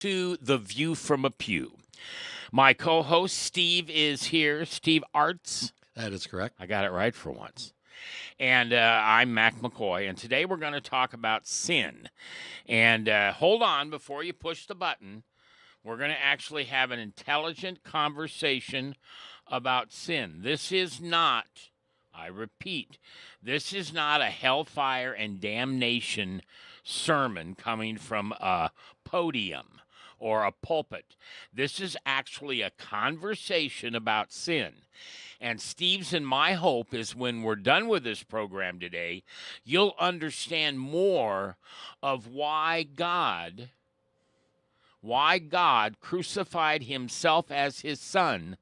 to The View from a Pew. My co host, Steve, is here. Steve Artz. That is correct. I got it right for once. And I'm Mac McCoy. And today we're going to talk about sin. And hold on before you push the button. We're going to actually have an intelligent conversation about sin. This is not, I repeat, this is not a hellfire and damnation sermon coming from a podium or a pulpit. This is actually a conversation about sin. And Steve's and my hope is when we're done with this program today, you'll understand more of why God crucified himself as his son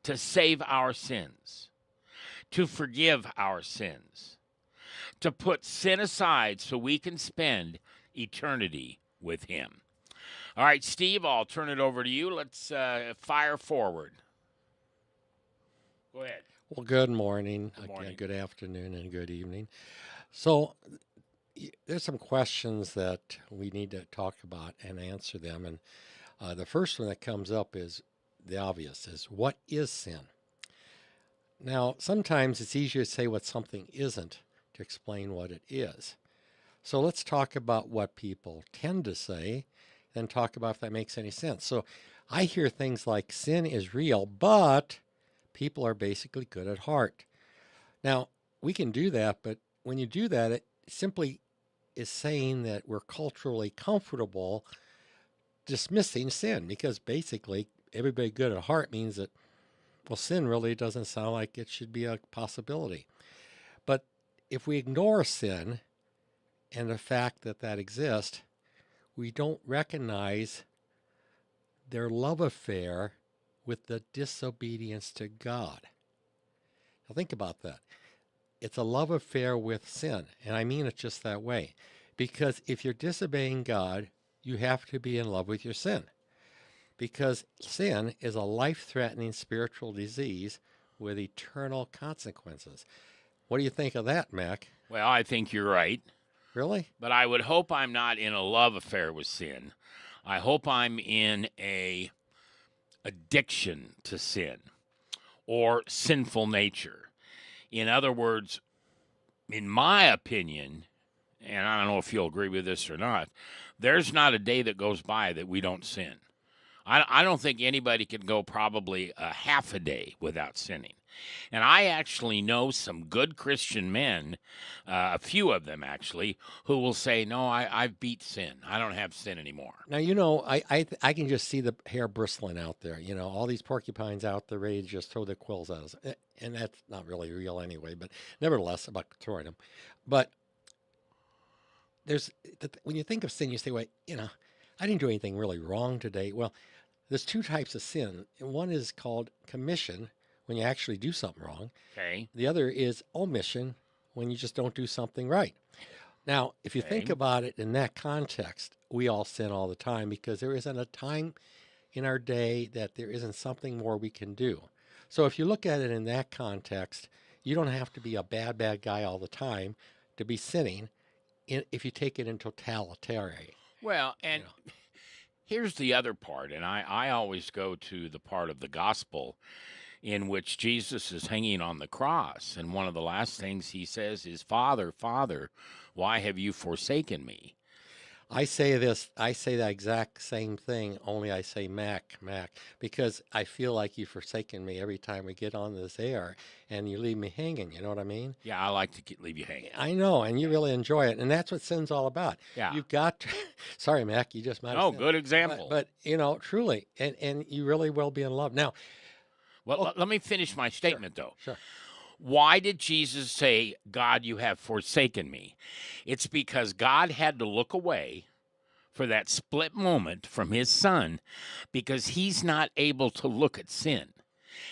to save our sins, to forgive our sins, to put sin aside so we can spend eternity with him. All right, Steve, I'll turn it over to you. Let's fire forward. Go ahead. Well, good morning, Good morning. Again, good afternoon, and good evening. So, there's some questions that we need to talk about and answer them. And the first one that comes up is the obvious: is what is sin? Now, sometimes it's easier to say what something isn't to explain what it is. So let's talk about what people tend to say, then talk about if that makes any sense. So I hear things like sin is real, but people are basically good at heart. Now, we can do that, but when you do that, it simply is saying that we're culturally comfortable dismissing sin, because basically everybody good at heart means that, well, sin really doesn't sound like it should be a possibility. But if we ignore sin and the fact that that exists, we don't recognize their love affair with the disobedience to God. Now think about that. It's a love affair with sin, and I mean it just that way. Because if you're disobeying God, you have to be in love with your sin. Because sin is a life-threatening spiritual disease with eternal consequences. What do you think of that, Mac? Well, I think you're right. Really? But I would hope I'm not in a love affair with sin. I hope I'm in a addiction to sin or sinful nature. In other words, in my opinion, and I don't know if you'll agree with this or not, there's not a day that goes by that we don't sin. I don't think anybody can go probably a half a day without sinning. And I actually know some good Christian men, a few of them actually, who will say, no, I've beat sin. I don't have sin anymore. Now, I can just see the hair bristling out there. All these porcupines out there ready to just throw their quills at us. And that's not really real anyway, but nevertheless, about throwing them. But when you think of sin, you say, well, I didn't do anything really wrong today. Well, there's two types of sin. And one is called commission, when you actually do something wrong. Okay. The other is omission, when you just don't do something right. Now, if you think about it in that context, we all sin all the time, because there isn't a time in our day that there isn't something more we can do. So if you look at it in that context, you don't have to be a bad guy all the time to be sinning if you take it in totality. Well, and here's the other part, and I always go to the part of the gospel in which Jesus is hanging on the cross, and one of the last things he says is, Father, Father, why have you forsaken me? I say that exact same thing, only I say Mac, because I feel like you've forsaken me every time we get on this air and you leave me hanging, you know what I mean? Yeah, I like to leave you hanging. I know, and you really enjoy it, and that's what sin's all about. Yeah. You've got to, sorry, Mac, you just might have Oh, said good example. But truly, and you really will be in love. Now, well, let me finish my statement, though. Sure. Why did Jesus say, God, you have forsaken me? It's because God had to look away for that split moment from his son, because he's not able to look at sin.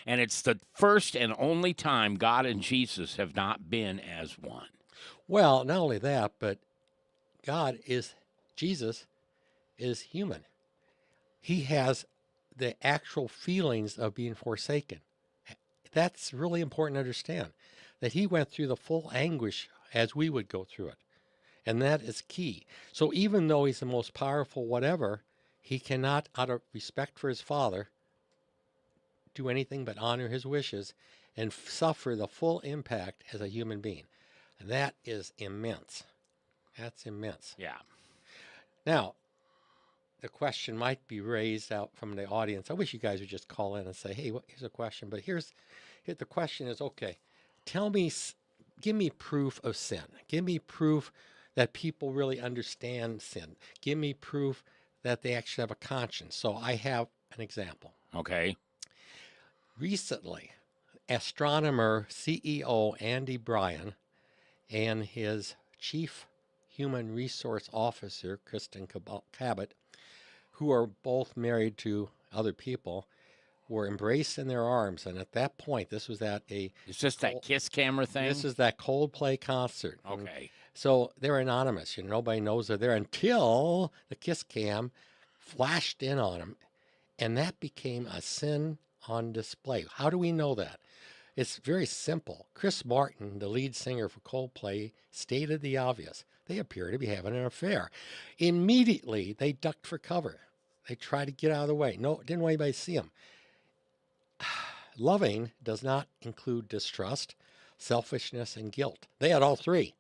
And it's the first and only time God and Jesus have not been as one. Well, not only that, but Jesus is human. He has the actual feelings of being forsaken. That's really important to understand, that he went through the full anguish as we would go through it. And that is key. So even though he's the most powerful whatever, He cannot, out of respect for his father, do anything but honor his wishes and suffer the full impact as a human being. And that is immense. That's immense. Yeah. Now, the question might be raised out from the audience. I wish you guys would just call in and say, hey, here's a question. But here the question is, okay, tell me, give me proof of sin. Give me proof that people really understand sin. Give me proof that they actually have a conscience. So I have an example. Okay. Recently, astronomer CEO Andy Bryan and his chief human resource officer, Kristen Cabot, who are both married to other people, were embraced in their arms. And at that point, this was at a... Is this that kiss camera thing? This is that Coldplay concert. Okay. So they're anonymous. Nobody knows they're there until the kiss cam flashed in on them. And that became a sin on display. How do we know that? It's very simple. Chris Martin, the lead singer for Coldplay, stated the obvious. They appear to be having an affair. Immediately, they ducked for cover. They tried to get out of the way. No, didn't want anybody to see them. Loving does not include distrust, selfishness, and guilt. They had all three.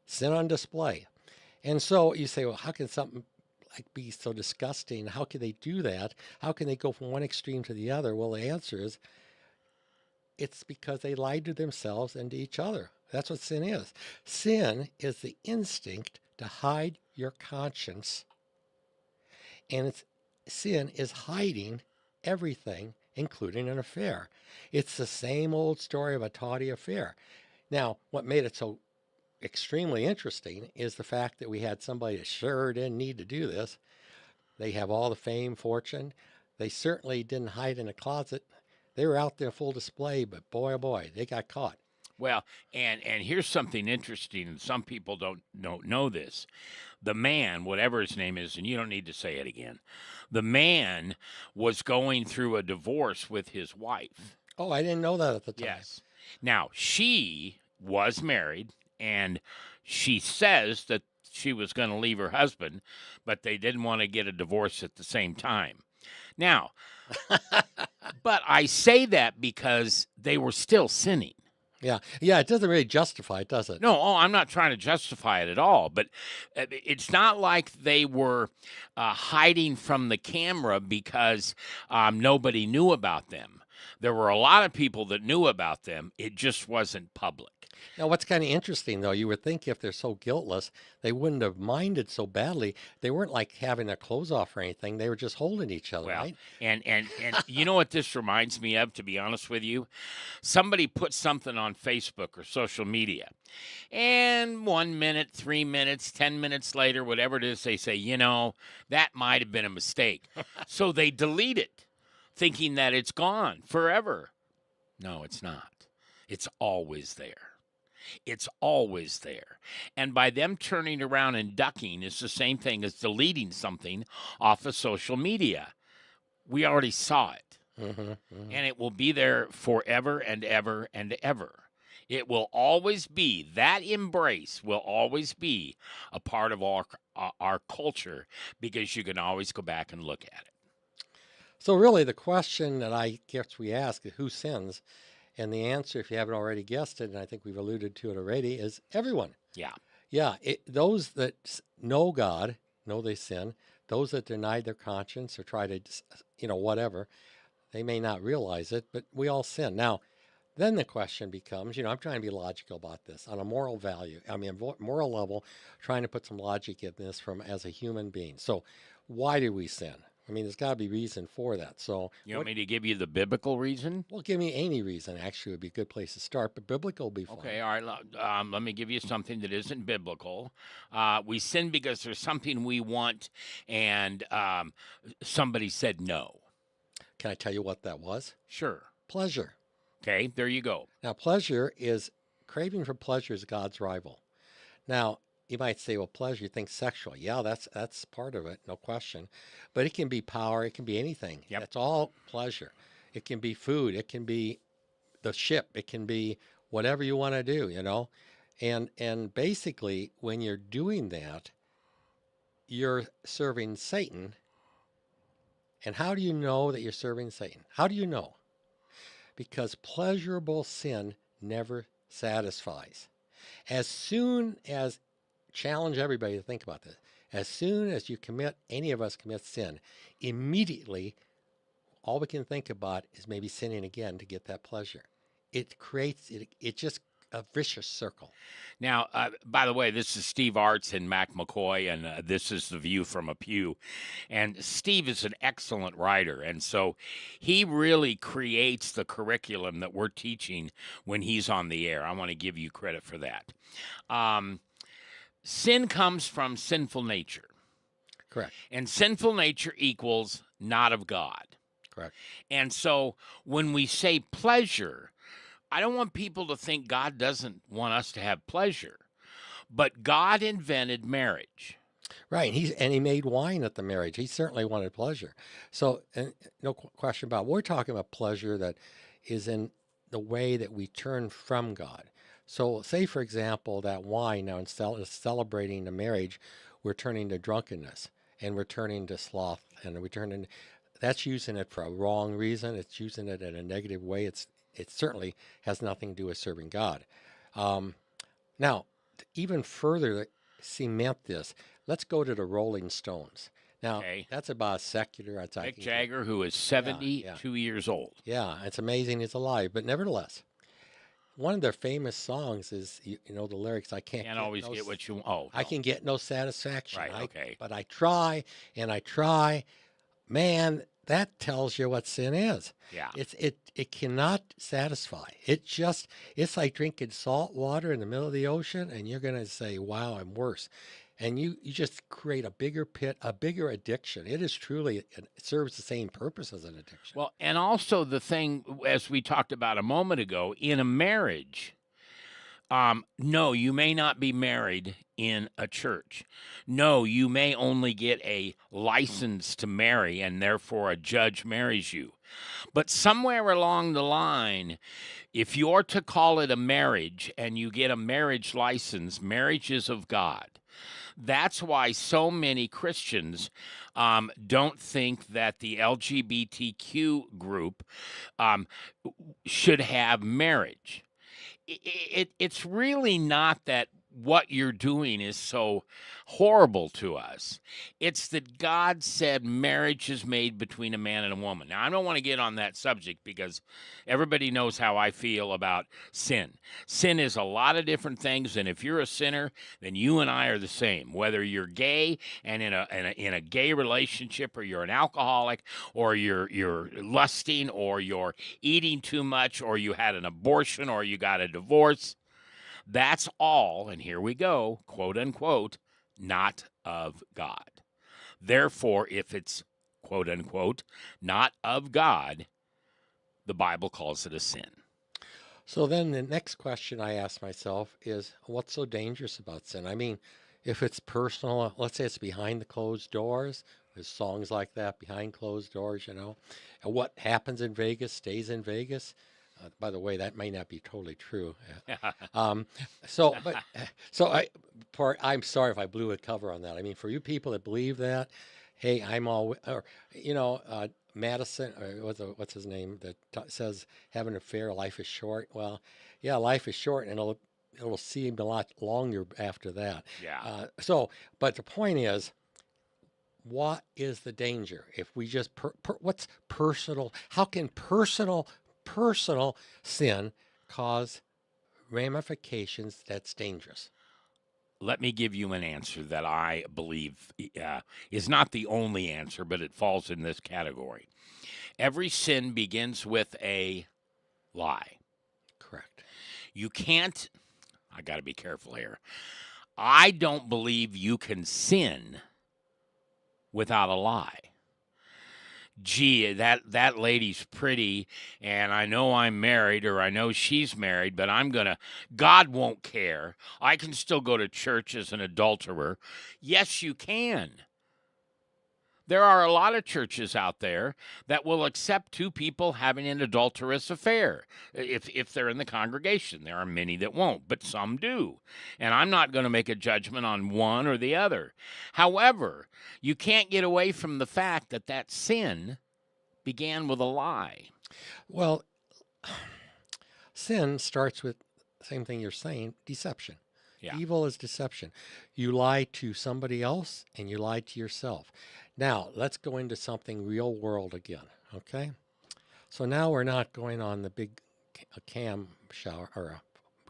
Sin on display. And so you say, well, how can something like be so disgusting? How can they do that? How can they go from one extreme to the other? Well, the answer is it's because they lied to themselves and to each other. That's what sin is. Sin is the instinct to hide your conscience. And sin is hiding everything, including an affair. It's the same old story of a tawdry affair. Now, what made it so extremely interesting is the fact that we had somebody that sure didn't need to do this. They have all the fame, fortune. They certainly didn't hide in a closet. They were out there full display, but boy, oh boy, they got caught. Well, and here's something interesting, and some people don't know this. The man, whatever his name is, and you don't need to say it again, the man was going through a divorce with his wife. Oh, I didn't know that at the time. Yes. Now, she was married, and she says that she was going to leave her husband, but they didn't want to get a divorce at the same time. Now, but I say that because they were still sinning. Yeah, it doesn't really justify it, does it? No, I'm not trying to justify it at all, but it's not like they were hiding from the camera because nobody knew about them. There were a lot of people that knew about them. It just wasn't public. Now, what's kind of interesting, though, you would think if they're so guiltless, they wouldn't have minded so badly. They weren't like having their clothes off or anything. They were just holding each other, Well, right? and you know what this reminds me of, to be honest with you? Somebody put something on Facebook or social media, and 1 minute, 3 minutes, 10 minutes later, whatever it is, they say, that might have been a mistake. So they delete it, thinking that it's gone forever. No, it's not. It's always there. It's always there. And by them turning around and ducking is the same thing as deleting something off of social media. We already saw it. And it will be there forever and ever and ever. It will always be, that embrace will always be a part of our culture, because you can always go back and look at it. So really the question that I guess we ask is who sins? And the answer, if you haven't already guessed it, and I think we've alluded to it already, is everyone. Yeah. Yeah, those that know God know they sin. Those that deny their conscience or try to, whatever, they may not realize it, but we all sin. Now, then the question becomes, I'm trying to be logical about this on a moral moral level, trying to put some logic in this as a human being. So why do we sin? There's got to be reason for that. So you want me to give you the biblical reason? Well, give me any reason. Actually, would be a good place to start, but biblical would be fine. Okay, all right. Let me give you something that isn't biblical. We sin because there's something we want, and somebody said no. Can I tell you what that was? Sure. Pleasure. Okay, there you go. Now, craving for pleasure is God's rival. Now, you might say, well, pleasure, you think sexual. Yeah, that's part of it, no question. But it can be power. It can be anything. Yep. That's all pleasure. It can be food. It can be the ship. It can be whatever you want to do, And basically, when you're doing that, you're serving Satan And how do you know that you're serving Satan? How do you know? Because pleasurable sin never satisfies. As soon as, challenge everybody to think about this, as soon as you commit, any of us commit sin, immediately all we can think about is maybe sinning again to get that pleasure. It creates, it just a vicious circle. Now, by the way, this is Steve Artz and Mac McCoy, and this is The View from a Pew. And Steve is an excellent writer, and so he really creates the curriculum that we're teaching when he's on the air. I want to give you credit for that. Sin comes from sinful nature, Correct. and sinful nature equals not of God. Correct. And so when we say pleasure, I don't want people to think God doesn't want us to have pleasure, but God invented marriage. Right. He made wine at the marriage. He certainly wanted pleasure. So, and no question about it. We're talking about pleasure that is in the way that we turn from God. So, say for example that wine now, instead of celebrating the marriage, we're turning to drunkenness and we're turning to sloth and we're turning. That's using it for a wrong reason. It's using it in a negative way. It certainly has nothing to do with serving God. Now, to even further cement this, let's go to the Rolling Stones. Now, Okay. that's about secular. Mick Jagger, who is 72 years old. Yeah, it's amazing he's alive. But nevertheless, one of their famous songs is, you know, the lyrics, I can't always get what you want. Oh, I no. can get no satisfaction. Right, okay. But I try and I try. Man, that tells you what sin is. Yeah. It cannot satisfy. It's like drinking salt water in the middle of the ocean, and you're gonna say, "Wow, I'm worse," and you just create a bigger pit, a bigger addiction. It is truly, it serves the same purpose as an addiction. Well, and also the thing, as we talked about a moment ago, in a marriage, no, you may not be married in a church. No, you may only get a license to marry, and therefore a judge marries you. But somewhere along the line, if you're to call it a marriage and you get a marriage license, marriage is of God. That's why so many Christians don't think that the LGBTQ group should have marriage. It's really not that what you're doing is so horrible to us. It's that God said marriage is made between a man and a woman. Now, I don't want to get on that subject because everybody knows how I feel about sin. Sin is a lot of different things, and if you're a sinner, then you and I are the same. Whether you're gay and in a gay relationship, or you're an alcoholic, or you're lusting, or you're eating too much, or you had an abortion, or you got a divorce. That's all, and here we go, quote unquote, not of God. Therefore, if it's quote unquote not of God, the Bible calls it a sin. So then the next question I ask myself is, what's so dangerous about sin? I mean, if it's personal, let's say it's behind the closed doors, there's songs like that, behind closed doors, you know, and what happens in Vegas stays in Vegas. By the way, that may not be totally true. I'm sorry if I blew a cover on that. I mean, for you people that believe that, hey, Madison, or what's his name, that says having an affair, life is short. Well, yeah, life is short, and it'll seem a lot longer after that. Yeah. But the point is, what is the danger if we just what's personal? How can personal sin cause ramifications that's dangerous? Let me give you an answer that I believe is not the only answer, but it falls in this category. Every sin begins with a lie. Correct. You can't, I got to be careful here. I don't believe you can sin without a lie. Gee, that lady's pretty, and I know I'm married, or I know she's married, but God won't care. I can still go to church as an adulterer. Yes, you can. There are a lot of churches out there that will accept two people having an adulterous affair if they're in the congregation. There are many that won't, but some do. And I'm not going to make a judgment on one or the other. However, you can't get away from the fact that that sin began with a lie. Well, sin starts with same thing you're saying, deception. Yeah. Evil is deception. You lie to somebody else and you lie to yourself. Now, let's go into something real world again, okay? So now we're not going on the big cam shower or a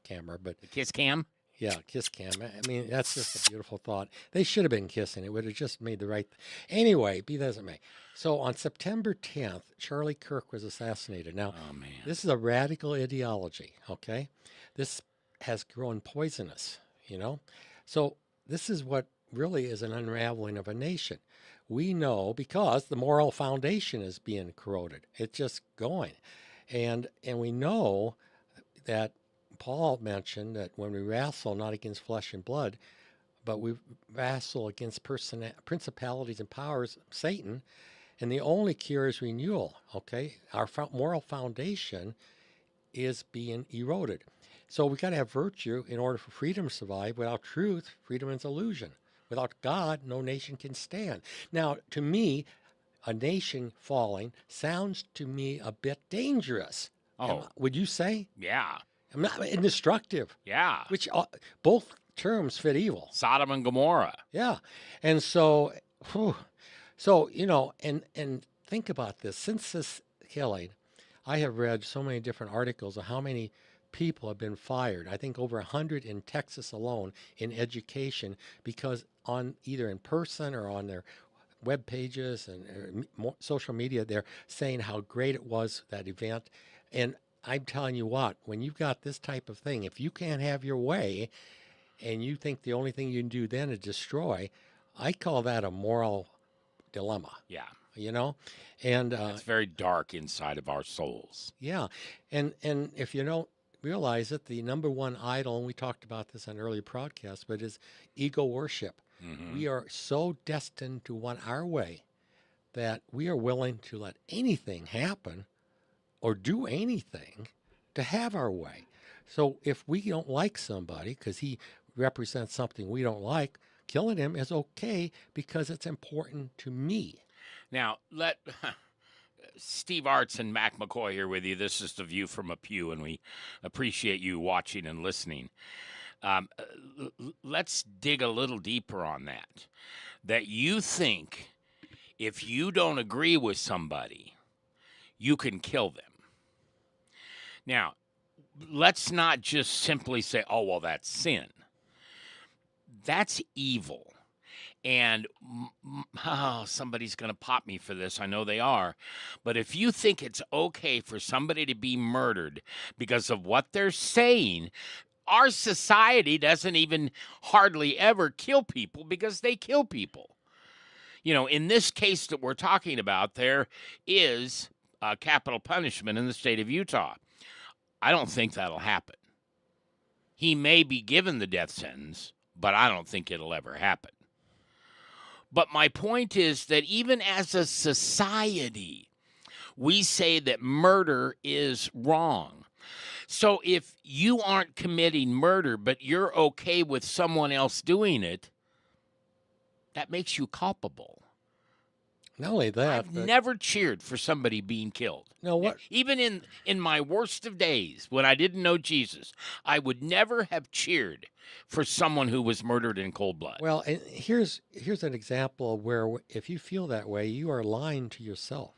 camera, but The kiss cam? yeah, kiss cam. I mean, that's just a beautiful thought. They should have been kissing. It would have just made the right. Anyway, be that as it may. So on September 10th, Charlie Kirk was assassinated. Now, Oh, man. this is a radical ideology, okay? This has grown poisonous, you know? So this is what really is an unraveling of a nation. We know because the moral foundation is being corroded. It's just going. And we know that Paul mentioned that when we wrestle not against flesh and blood, but we wrestle against principalities and powers, Satan, and the only cure is renewal, okay? Our moral foundation is being eroded. So we got to have virtue in order for freedom to survive. Without truth, freedom is illusion. Without God, no nation can stand. Now, to me, a nation falling sounds to me a bit dangerous. Oh, Would you say? yeah. I'm not destructive, Yeah. which both terms fit evil. Sodom and Gomorrah. Yeah. And so, so you know, and think about this. Since this killing, I have read so many different articles of how many people have been fired. I think over 100 in Texas alone in education because on either in person or on their web pages and social media, they're saying how great it was, that event. And I'm telling you what, when you've got this type of thing, if you can't have your way and you think the only thing you can do then is destroy, I call that a moral dilemma, Yeah. you know? And It's very dark inside of our souls. yeah. And if you don't realize it, the number one idol, and we talked about this on earlier podcasts, but is ego worship. Mhm. We are so destined to want our way that we are willing to let anything happen or do anything to have our way. So if we don't like somebody because he represents something we don't like, killing him is okay because it's important to me. Now, let Steve Artz and Mac McCoy here with you. This is The View from a Pew, and we appreciate you watching and listening. Let's dig a little deeper on that. That you think if you don't agree with somebody, you can kill them. Now, let's not just simply say, oh, well, that's sin. That's evil. And somebody's going to pop me for this. I know they are. But if you think it's okay for somebody to be murdered because of what they're saying, our society doesn't even hardly ever kill people because they kill people. You know, in this case that we're talking about, there is capital punishment in the state of Utah. I don't think that'll happen. He may be given the death sentence, but I don't think it'll ever happen. But my point is that even as a society, we say that murder is wrong. So if you aren't committing murder, but you're okay with someone else doing it, that makes you culpable. Not only that, I've but never cheered for somebody being killed. no, what? Even in my worst of days, when I didn't know Jesus, I would never have cheered for someone who was murdered in cold blood. Well, and here's an example of where if you feel that way, you are lying to yourself.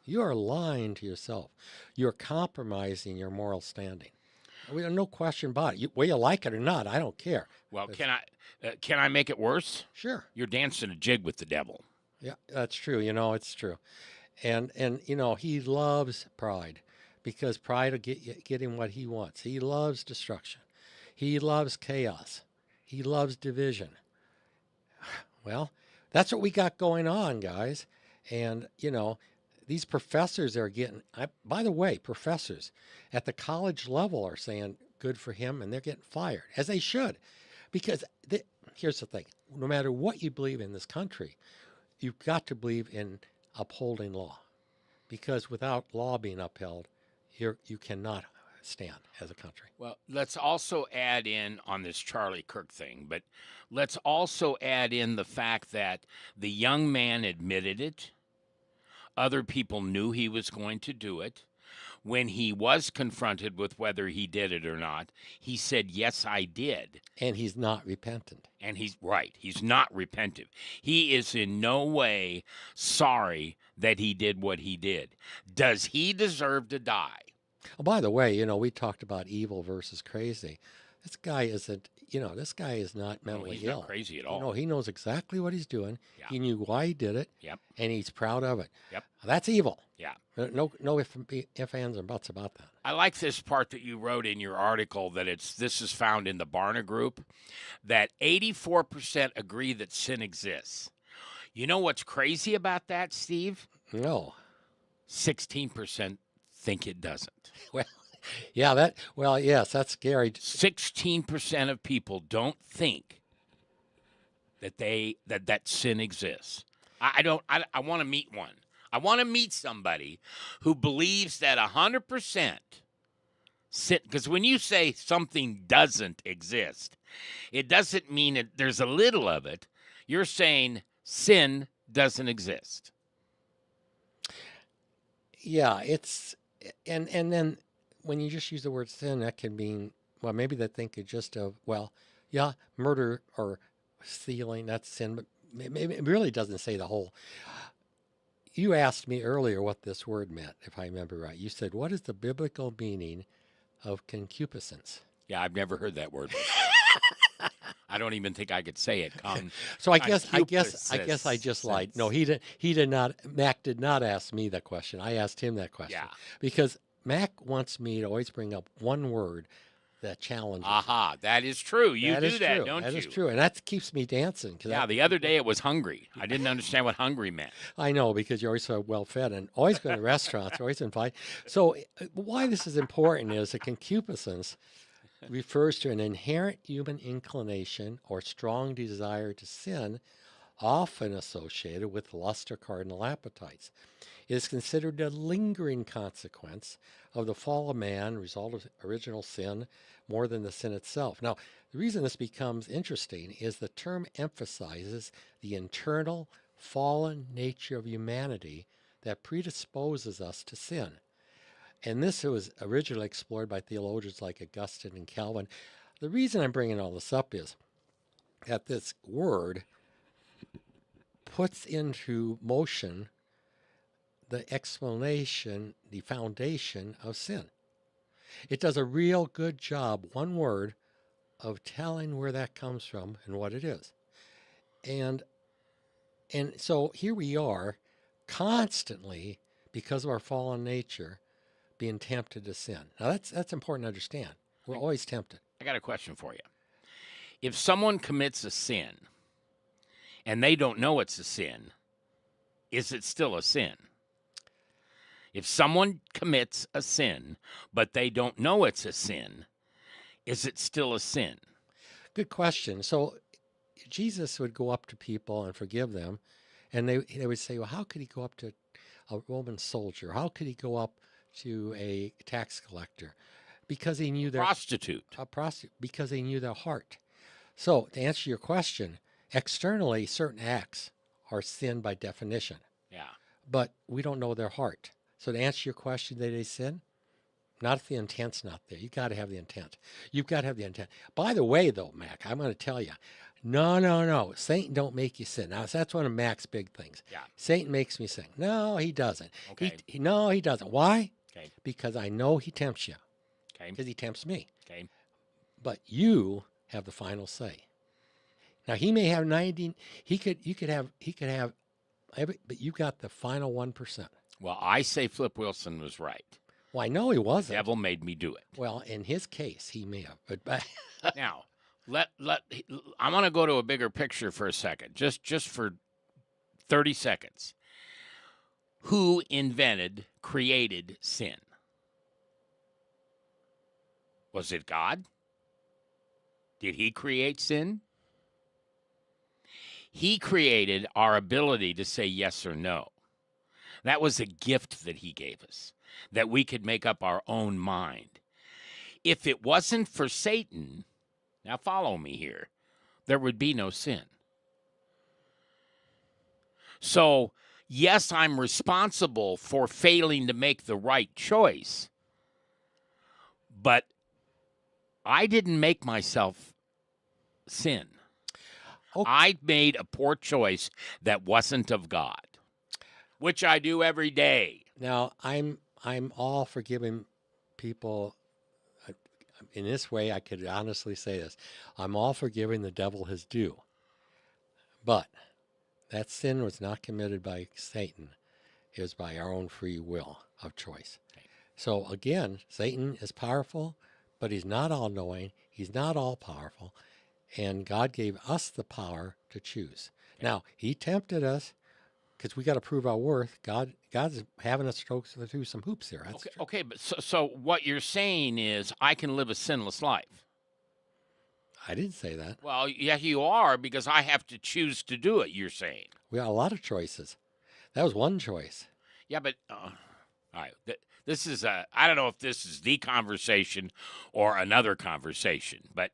You are lying to yourself. You're compromising your moral standing. No question about it. Whether you like it or not, I don't care. Well, can I make it worse? Sure. You're dancing a jig with the devil. Yeah, that's true. You know, it's true. And you know, he loves pride because pride will get him what he wants. He loves destruction. He loves chaos. He loves division. Well, that's what we got going on, guys. And, you know, these professors are getting, by the way, professors at the college level are saying good for him and they're getting fired, as they should. Because here's the thing, no matter what you believe in this country, you've got to believe in upholding law, because without law being upheld, you cannot stand as a country. Well, let's also add in on this Charlie Kirk thing, but let's also add in the fact that the young man admitted it. Other people knew he was going to do it. When he was confronted with whether he did it or not, he said, "Yes, I did." And he's not repentant. And he's right. He's not repentant. He is in no way sorry that he did what he did. Does he deserve to die? Oh, by the way, we talked about evil versus crazy. This guy isn't, this guy is not No, mentally he's ill. not crazy at all. No, he knows exactly what he's doing. Yeah. He knew why he did it. Yep. And he's proud of it. Yep. That's evil. Yeah. No ifs, ands, or buts about that. I like this part that you wrote in your article that this is found in the Barna Group, that 84% agree that sin exists. You know what's crazy about that, Steve? No. 16% think it doesn't. Well, yeah, yes, that's scary. 16% of people don't think that sin exists. I want to meet one. I want to meet somebody who believes that 100% sin, because when you say something doesn't exist, it doesn't mean that there's a little of it. You're saying sin doesn't exist. Yeah, and then when you just use the word sin, that can mean, well, maybe they think it just of, well, yeah, murder or stealing, that's sin, but maybe it really doesn't say the whole. You asked me earlier what this word meant, if I remember right. You said, what is the biblical meaning of concupiscence? Yeah, I've never heard that word. I don't even think I could say it. So I guess I just lied. No, he did not. Mac did not ask me that question. I asked him that question. Yeah. Because Mac wants me to always bring up one word that challenges. Aha, that is true. You That do is that, true. don't you? That is true, and that keeps me dancing. Yeah, the other day it was hungry. I didn't understand what hungry meant. I know, because you're always so well fed and always go to restaurants, always invite. So why this is important is that concupiscence refers to an inherent human inclination or strong desire to sin, often associated with lust or cardinal appetites. It is considered a lingering consequence of the fall of man, result of original sin, more than the sin itself. Now, the reason this becomes interesting is the term emphasizes the internal fallen nature of humanity that predisposes us to sin. And this was originally explored by theologians like Augustine and Calvin. The reason I'm bringing all this up is that this word puts into motion the explanation, the foundation of sin. It does a real good job, one word, of telling where that comes from and what it is. And so here we are constantly, because of our fallen nature, being tempted to sin. Now that's important to understand. We're always tempted. I got a question for you. If someone commits a sin and they don't know it's a sin, is it still a sin? If someone commits a sin but they don't know it's a sin, is it still a sin? Good question. So Jesus would go up to people and forgive them, and they would say, well, how could he go up to a Roman soldier? How could he go up to a tax collector? Because he knew their prostitute. Because he knew their heart. So to answer your question, externally, certain acts are sin by definition. Yeah. But we don't know their heart. So to answer your question, did they sin? Not if the intent's not there. You got to have the intent. You've got to have the intent. By the way, though, Mac, I'm going to tell you, no. Satan don't make you sin. Now, that's one of Mac's big things. Yeah. Satan makes me sin. No, he doesn't. Okay. No, he doesn't. Why? Okay. Because I know he tempts you. Okay. Because he tempts me. Okay. But you have the final say. Now, he may have 90. He could have every, but you got the final 1%. Well, I say Flip Wilson was right. Well, I know he wasn't. The devil made me do it. Well, in his case, he may have. But Now, I'm going to go to a bigger picture for a second, just for 30 seconds. Who created sin? Was it God? Did he create sin? He created our ability to say yes or no. That was a gift that he gave us, that we could make up our own mind. If it wasn't for Satan, now follow me here, there would be no sin. So, yes, I'm responsible for failing to make the right choice, but I didn't make myself sin. Okay. I made a poor choice that wasn't of God, which I do every day. Now, I'm all for giving people. In this way, I could honestly say this: I'm all for giving the devil his due. But that sin was not committed by Satan; it was by our own free will of choice. So again, Satan is powerful, but he's not all-knowing. He's not all-powerful, and God gave us the power to choose. Now, he tempted us because we got to prove our worth. God's having us go through some hoops here. That's true. Okay, but so what you're saying is I can live a sinless life. I didn't say that. Well, yeah, you are, because I have to choose to do it, you're saying. We got a lot of choices. That was one choice. Yeah, but all right, this is I don't know if this is the conversation or another conversation, but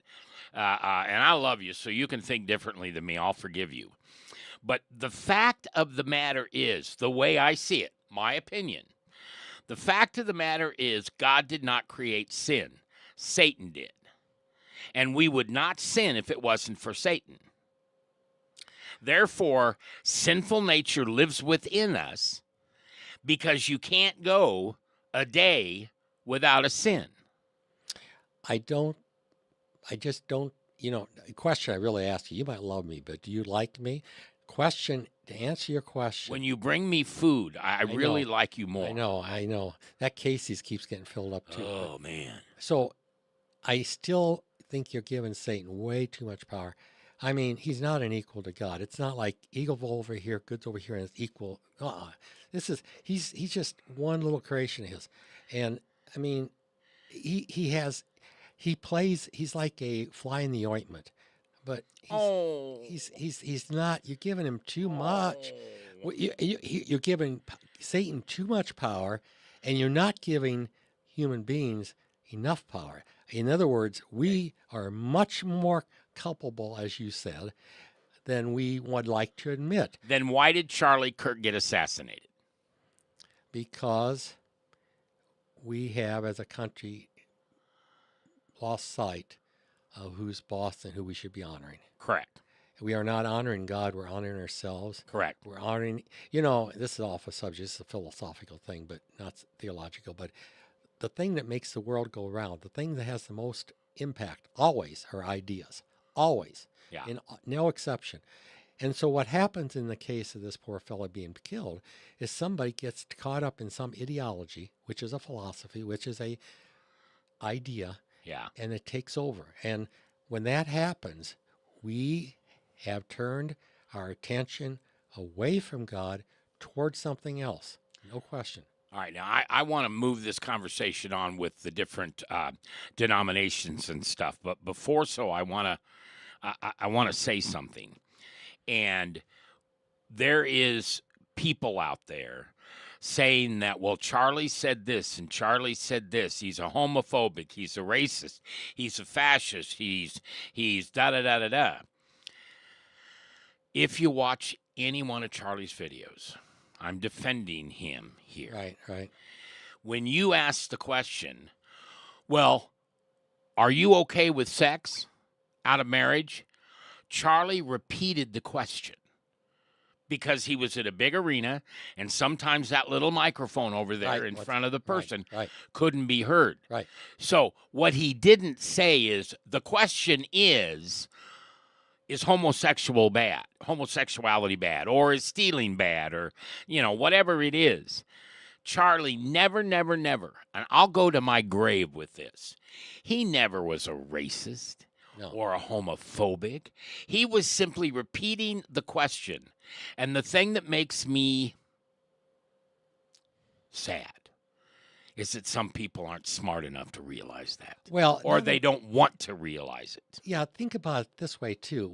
and I love you, so you can think differently than me. I'll forgive you. But the fact of the matter is, the way I see it, my opinion, the fact of the matter is God did not create sin. Satan did. And we would not sin if it wasn't for Satan. Therefore, sinful nature lives within us because you can't go a day without a sin. I just don't, a question I really asked you might love me, but do you like me? To answer your question. When you bring me food, I really like you more. I know. That Casey's keeps getting filled up too. Oh, man. So I still think you're giving Satan way too much power. I mean, he's not an equal to God. It's not like evil over here, good's over here, and it's equal. He's just one little creation of his. And I mean, he's like a fly in the ointment. But he's not. You're giving him too much. You're giving Satan too much power, and you're not giving human beings enough power. In other words, we are much more culpable, as you said, than we would like to admit. Then why did Charlie Kirk get assassinated? Because we have, as a country, lost sight of who's boss and who we should be honoring. Correct. We are not honoring God. We're honoring ourselves. Correct. We're honoring, this is off a subject. It's a philosophical thing, but not theological. But the thing that makes the world go round, the thing that has the most impact, always are ideas. Always. Yeah. In no exception. And so what happens in the case of this poor fellow being killed is somebody gets caught up in some ideology, which is a philosophy, which is a idea. Yeah. And it takes over. And when that happens, we have turned our attention away from God towards something else. No question. All right. Now, I want to move this conversation on with the different denominations and stuff. But before so, I want to say something. And there is people out there saying that, well, Charlie said this and Charlie said this. He's a homophobic. He's a racist. He's a fascist. He's da-da-da-da-da. If you watch any one of Charlie's videos, I'm defending him here. Right. When you ask the question, well, are you okay with sex out of marriage? Charlie repeated the question because he was at a big arena, and sometimes that little microphone over there in front of the person couldn't be heard. Right. So what he didn't say is, the question is homosexuality bad, or is stealing bad, or, whatever it is. Charlie never, and I'll go to my grave with this, he never was a racist. No. Or a homophobic. He was simply repeating the question. And the thing that makes me sad is that some people aren't smart enough to realize that. Well, or they don't want to realize it. Yeah, think about it this way too.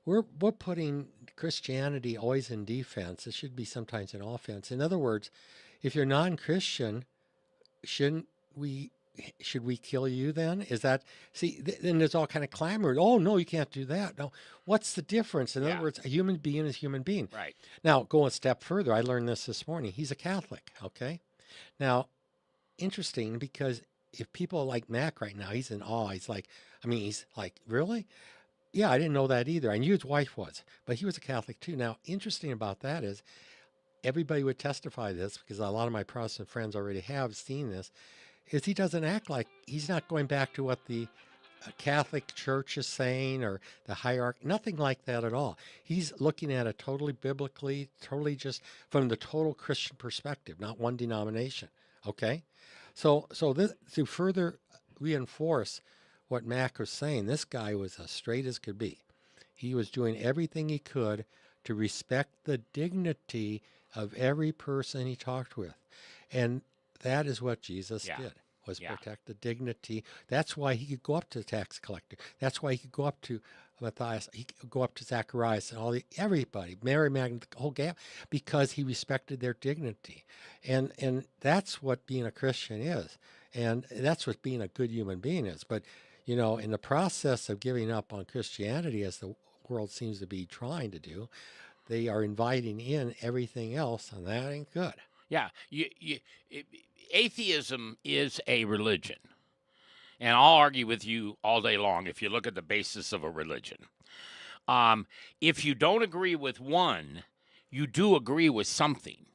we're putting Christianity always in defense. It should be sometimes in offense. In other words, if you're non-Christian, shouldn't we should we kill you then? Is that then there's all kind of clamor. Oh no, you can't do that. No, what's the difference? In other Yeah. words, a human being is a human being. Right. Now, go a step further. I learned this morning. He's a Catholic. Okay. Now, interesting because if people like Mac right now, he's in awe. He's like, really? Yeah, I didn't know that either. I knew his wife was, but he was a Catholic too. Now, interesting about that is everybody would testify this because a lot of my Protestant friends already have seen this, is he doesn't act like he's not going back to what the Catholic Church is saying or the hierarchy, nothing like that at all. He's looking at it totally biblically, totally just from the total Christian perspective, not one denomination. Okay? So this to further reinforce what Mac was saying, this guy was as straight as could be. He was doing everything he could to respect the dignity of every person he talked with. And that is what Jesus Yeah. did, was Yeah. protect the dignity. That's why he could go up to the tax collector. That's why he could go up to Matthias. He could go up to Zacharias and everybody, Mary Magdalene, the whole gap, because he respected their dignity. And that's what being a Christian is. And that's what being a good human being is. But, in the process of giving up on Christianity, as the world seems to be trying to do, they are inviting in everything else, and that ain't good. Yeah. Atheism is a religion. And I'll argue with you all day long if you look at the basis of a religion. If you don't agree with one, you do agree with something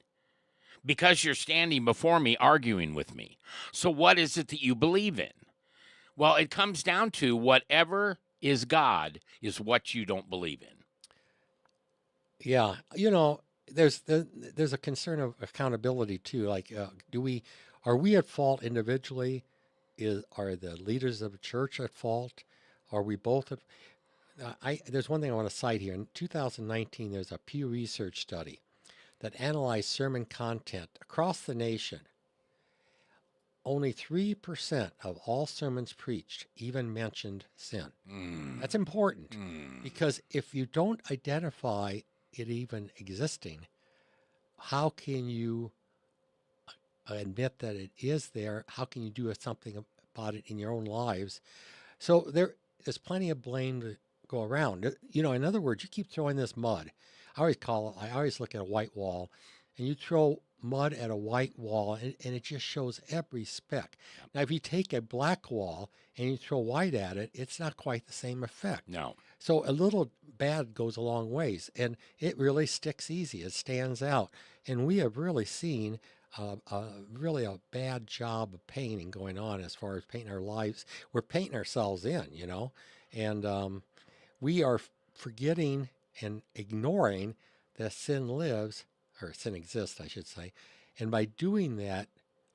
because you're standing before me arguing with me. So, what is it that you believe in? Well, it comes down to whatever is God is what you don't believe in. Yeah, there's a concern of accountability too. Like, are we at fault individually? Are the leaders of the church at fault? Are we both at? There's one thing I want to cite here. In 2019, there's a Pew Research study that analyzed sermon content across the nation. Only 3% of all sermons preached even mentioned sin. That's important because if you don't identify it even existing, how can you admit that it is there? How can you do something about it in your own lives? So there's plenty of blame to go around. In other words, you keep throwing this mud. I always look at a white wall, and you throw mud at a white wall, and it just shows every speck. Now, if you take a black wall and you throw white at it, it's not quite the same effect. No. So a little bad goes a long ways, and it really sticks easy. It stands out. And we have really seen really a bad job of painting going on as far as painting our lives. We're painting ourselves in, and we are forgetting and ignoring that sin lives, or sin exists, I should say. And by doing that,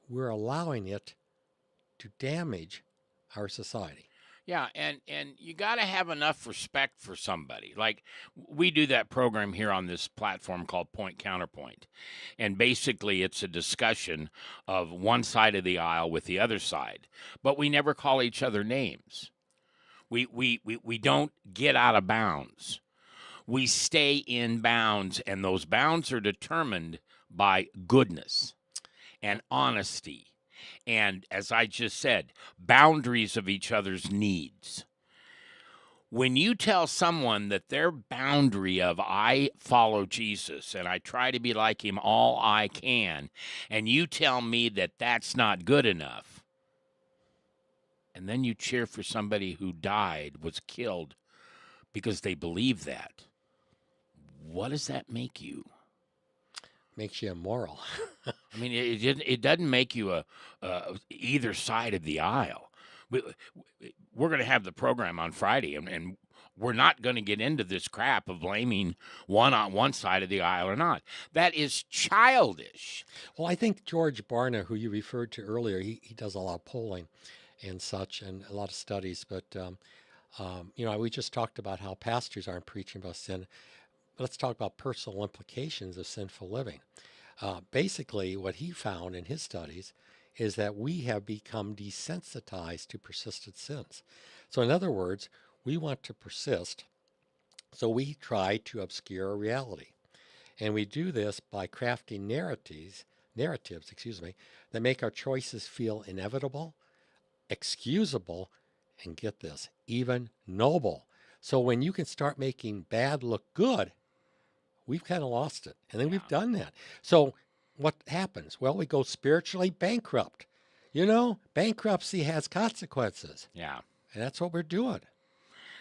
we're allowing it to damage our society. Yeah, and you got to have enough respect for somebody. Like we do that program here on this platform called Point Counterpoint. And basically it's a discussion of one side of the aisle with the other side. But we never call each other names. We don't get out of bounds. We stay in bounds, and those bounds are determined by goodness and honesty. And as I just said, boundaries of each other's needs. When you tell someone that their boundary of I follow Jesus and I try to be like him all I can, and you tell me that that's not good enough, and then you cheer for somebody who died, was killed because they believe that, what does that make you? Makes you immoral. I mean, it doesn't make you either side of the aisle. We're going to have the program on Friday, and we're not going to get into this crap of blaming one on one side of the aisle or not. That is childish. Well, I think George Barna, who you referred to earlier, he does a lot of polling and such and a lot of studies. But, we just talked about how pastors aren't preaching about sin. Let's talk about personal implications of sinful living. Basically, what he found in his studies is that we have become desensitized to persistent sins. So in other words, we want to persist So we try to obscure reality. And we do this by crafting narratives, that make our choices feel inevitable, excusable, and get this, even noble. So when you can start making bad look good, we've kind of lost it. And then Yeah. we've done that. So what happens? Well, we go spiritually bankrupt. Bankruptcy has consequences. Yeah. And that's what we're doing.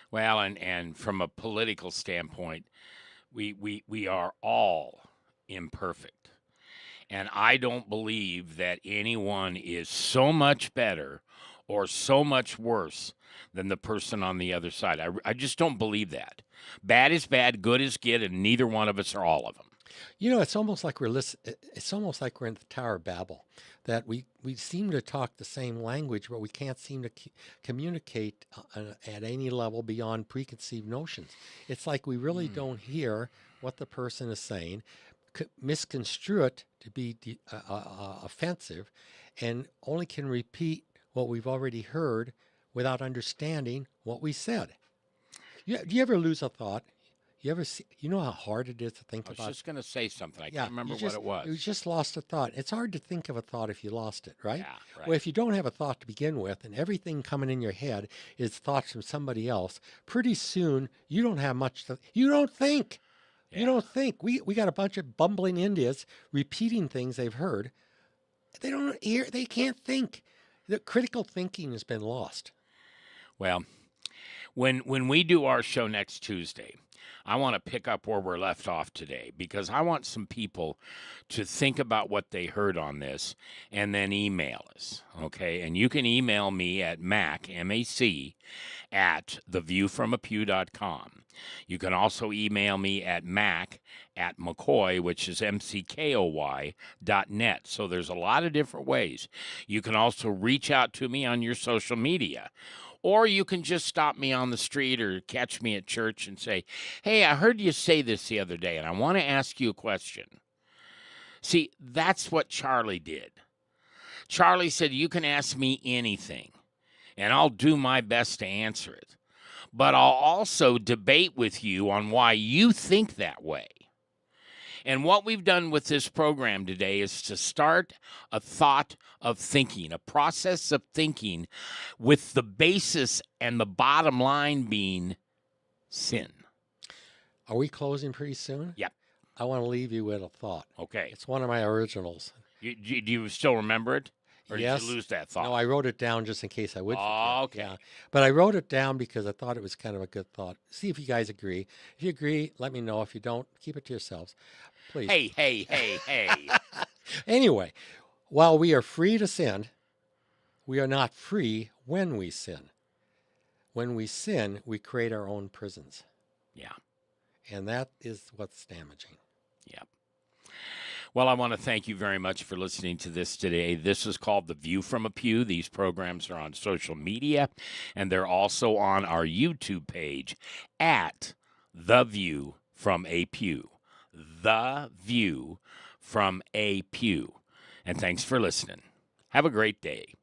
Well, and from a political standpoint, we are all imperfect. And I don't believe that anyone is so much better or so much worse than the person on the other side. I just don't believe that. Bad is bad, good is good, and neither one of us are all of them. It's almost like it's almost like we're in the Tower of Babel, that we seem to talk the same language, but we can't seem to communicate at any level beyond preconceived notions. It's like we really don't hear what the person is saying, misconstrue it to be offensive, and only can repeat what we've already heard without understanding what we said. Do you ever lose a thought? You ever see? You know how hard it is to think I was about. just going to say something. I Yeah, can't remember you what it was. You just lost a thought. It's hard to think of a thought if you lost it, right? Yeah, right. Well, if you don't have a thought to begin with, and everything coming in your head is thoughts from somebody else, pretty soon you don't have much to. You don't think. Yeah. You don't think. We got a bunch of bumbling Indians repeating things they've heard. They don't hear. They can't think. The critical thinking has been lost. Well, when we do our show next Tuesday, I want to pick up where we're left off today, because I want some people to think about what they heard on this and then email us, okay? And you can email me at Mac, M-A-C, at theviewfromapew.com. You can also email me at Mac@McCoy, which is MCKOY.net. So there's a lot of different ways. You can also reach out to me on your social media. Or you can just stop me on the street or catch me at church and say, hey, I heard you say this the other day, and I want to ask you a question. See, that's what Charlie did. Charlie said, you can ask me anything, and I'll do my best to answer it. But I'll also debate with you on why you think that way. And what we've done with this program today is to start a thought of thinking, a process of thinking, with the basis and the bottom line being sin. Are we closing pretty soon? Yep. I want to leave you with a thought. Okay. It's one of my originals. Do you still remember it? Or Yes. did you lose that thought? No, I wrote it down just in case I would forget. Oh, okay. Yeah. But I wrote it down because I thought it was kind of a good thought. See if you guys agree. If you agree, let me know. If you don't, keep it to yourselves. Please. Hey. Anyway, while we are free to sin, we are not free when we sin. When we sin, we create our own prisons. Yeah. And that is what's damaging. Yep. Well, I want to thank you very much for listening to this today. This is called The View from a Pew. These programs are on social media, and they're also on our YouTube page at The View from a Pew. The View from a Pew. And thanks for listening. Have a great day.